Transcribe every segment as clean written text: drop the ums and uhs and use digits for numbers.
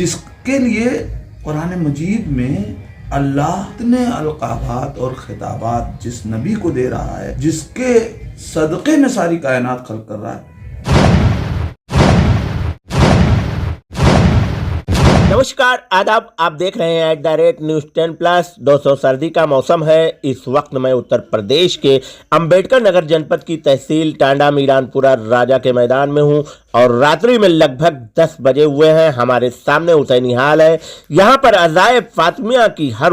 جس کے لیے قرآن مجید میں اللہ اتنے القابات اور خطابات جس نبی کو دے رہا ہے، جس کے صدقے میں ساری کائنات خلق کر رہا ہے۔ نمسکار، آداب، آپ دیکھ رہے ہیں @News10+۔ دوستوں، سردی کا موسم ہے۔ اس وقت میں اتر پردیش کے امبیڈکر نگر جنپد کی تحصیل ٹانڈا میران پورہ راجا کے میدان میں ہوں اور راتری میں لگ بھگ 10 بجے ہوئے ہیں۔ ہمارے سامنے حسینی حال ہے۔ یہاں پر عزائے فاطمیہ کی ہر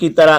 کی طرح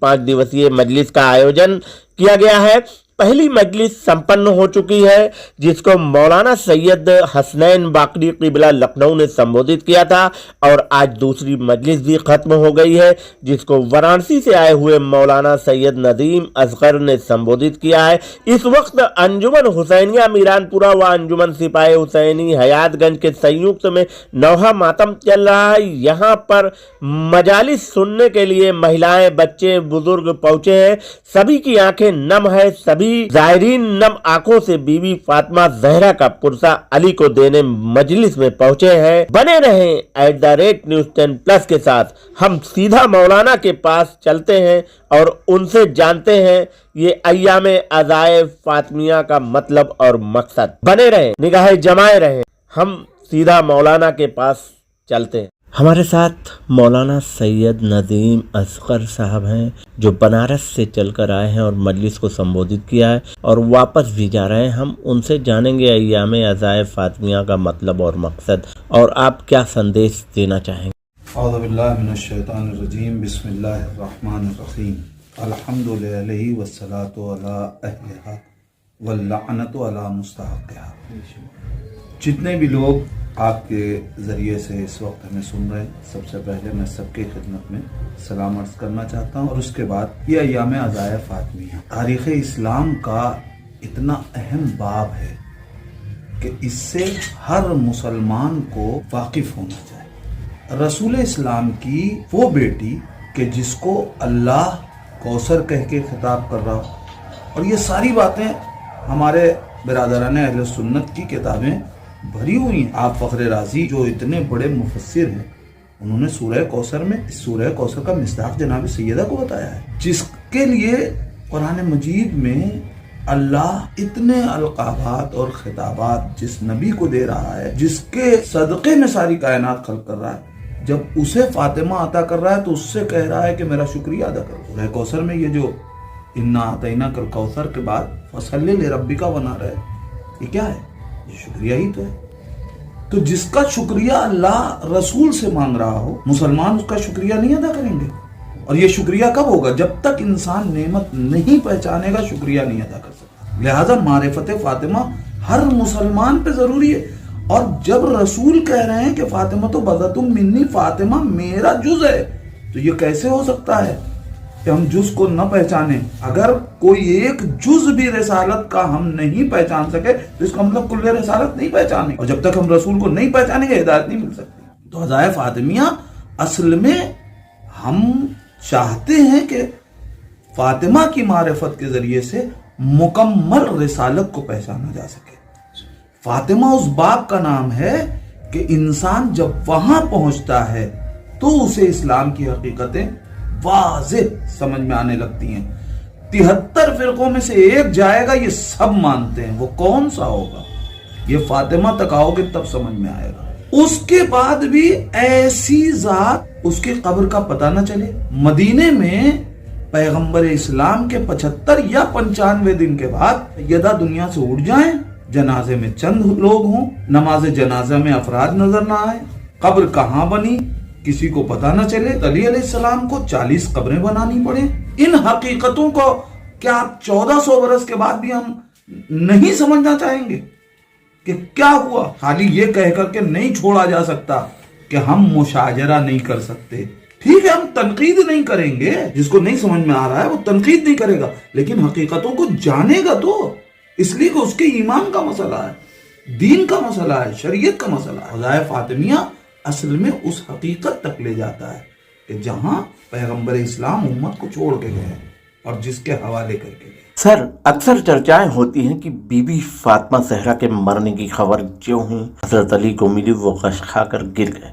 5 دیوسیہ مجلس کا آیوجن کیا گیا ہے۔ پہلی مجلس سمپن ہو چکی ہے، جس کو مولانا سید حسنین باقری قبلہ لکھنؤ نے سمبودھت کیا تھا، اور آج دوسری مجلس بھی ختم ہو گئی ہے، جس کو وارانسی سے آئے ہوئے مولانا سید ندیم اصغر نے سمبودھت کیا ہے۔ اس وقت انجمن حسینیہ میران پورہ و انجمن سپاہی حسینی حیات گنج کے سنیکت میں نوحہ ماتم چل رہا ہے۔ یہاں پر مجالس سننے کے لیے مہلائیں، بچے، بزرگ پہنچے ہیں۔ سبھی کی آنکھیں نم ہے، سبھی زائرین نم آنکھوں سے بی بی فاطمہ زہرا کا پرسہ علی کو دینے مجلس میں پہنچے ہیں۔ بنے رہیں @News10+ کے ساتھ۔ ہم سیدھا مولانا کے پاس چلتے ہیں اور ان سے جانتے ہیں یہ ایام عزائے فاطمیہ کا مطلب اور مقصد۔ بنے رہیں، نگاہیں جمائے رہیں، ہم سیدھا مولانا کے پاس چلتے ہیں۔ ہمارے ساتھ مولانا سید ندیم اصغر صاحب ہیں، جو بنارس سے چل کر آئے ہیں اور مجلس کو سمبودھت کیا ہے اور واپس بھی جا رہے ہیں۔ ہم ان سے جانیں گے ایام عزائے فاطمیہ کا مطلب اور مقصد، اور آپ کیا سندیش دینا چاہیں گے۔ اعوذ باللہ من الشیطان الرجیم، بسم اللہ الرحمن الرحیم، الحمد للہ والصلاۃ علی اہلہا واللعنۃ علی مستحقہا۔ جتنے بھی لوگ آپ کے ذریعے سے اس وقت ہمیں سن رہے ہیں، سب سے پہلے میں سب کی خدمت میں سلام عرض کرنا چاہتا ہوں، اور اس کے بعد یہ ایام عزائے فاطمیہ تاریخ اسلام کا اتنا اہم باب ہے کہ اس سے ہر مسلمان کو واقف ہونا چاہیے۔ رسول اسلام کی وہ بیٹی کہ جس کو اللہ کوثر کہہ کے خطاب کر رہا ہو، اور یہ ساری باتیں ہمارے برادران اہل سنت کی کتابیں بھری ہوئی ہیں۔ آپ فخر رازی جو اتنے بڑے مفسر ہیں، انہوں نے سورہ کوثر میں اس سورہ کوثر کا مصداق جناب سیدہ کو بتایا ہے، جس کے لیے قرآن مجید میں اللہ اتنے القابات اور خطابات جس نبی کو دے رہا ہے، جس کے صدقے میں ساری کائنات خلق کر رہا ہے، جب اسے فاطمہ عطا کر رہا ہے تو اس سے کہہ رہا ہے کہ میرا شکریہ ادا کرو۔ سورہ کوثر میں یہ جو انا اعطیناک الکوثر کے بعد فصلی لربک ونحر ہے، یہ کیا ہے؟ یہ شکریہ ہی تو ہے۔ تو جس کا شکریہ اللہ رسول سے مانگ رہا ہو، مسلمان اس کا شکریہ نہیں ادا کریں گے، اور یہ شکریہ کب ہوگا؟ جب تک انسان نعمت نہیں پہچانے گا، شکریہ نہیں ادا کر سکتا۔ لہذا معرفت فاطمہ ہر مسلمان پہ ضروری ہے، اور جب رسول کہہ رہے ہیں کہ فاطمہ تو بضعۃ منی، فاطمہ میرا جز ہے، تو یہ کیسے ہو سکتا ہے کہ ہم جز کو نہ پہچانیں؟ اگر کوئی ایک جز بھی رسالت کا ہم نہیں پہچان سکے تو اس کا مطلب کل رسالت نہیں پہچانے، اور جب تک ہم رسول کو نہیں پہچانیں گے ہدایت نہیں مل سکتی۔ تو عزائے فاطمیہ اصل میں ہم چاہتے ہیں کہ فاطمہ کی معرفت کے ذریعے سے مکمل رسالت کو پہچانا جا سکے۔ فاطمہ اس باب کا نام ہے کہ انسان جب وہاں پہنچتا ہے تو اسے اسلام کی حقیقتیں واضح سمجھ میں آنے لگتی ہیں۔ 73 فرقوں میں سے ایک جائے گا، یہ سب مانتے ہیں، وہ کون سا ہوگا؟ یہ فاطمہ تک آؤ گے تب سمجھ میں آئے گا۔ اس کے بعد بھی ایسی ذات اس کی قبر کا پتہ نہ چلے۔ مدینے میں پیغمبر اسلام کے 75 یا 95 دن کے بعد یدا دنیا سے اٹھ جائیں، جنازے میں چند لوگ ہوں، نماز جنازہ میں افراد نظر نہ آئے، قبر کہاں بنی کسی کو پتہ نہ چلے، علی علیہ السلام کو 40 قبریں بنانی پڑے۔ ان حقیقتوں کو کیا 1400 برس کے بعد بھی ہم نہیں سمجھنا چاہیں گے کہ کیا ہوا؟ خالی یہ کہہ کر کے نہیں چھوڑا جا سکتا کہ ہم مشاجرہ نہیں کر سکتے۔ ٹھیک ہے، ہم تنقید نہیں کریں گے، جس کو نہیں سمجھ میں آ رہا ہے وہ تنقید نہیں کرے گا، لیکن حقیقتوں کو جانے گا تو، اس لیے کہ اس کے ایمان کا مسئلہ ہے، دین کا مسئلہ ہے، شریعت کا مسئلہ ہے۔ عزائے فاطمیہ اصل میں اس حقیقت تک لے جاتا ہے کہ جہاں پیغمبر اسلام امت کو چھوڑ کے گئے اور جس کے حوالے کر کے گئے۔ سر، اکثر چرچائیں ہوتی ہیں کہ بی بی فاطمہ زہرا کے مرنے کی خبر جو ہی حضرت علی کو ملی وہ غش کھا کر گر گئے۔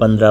15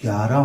11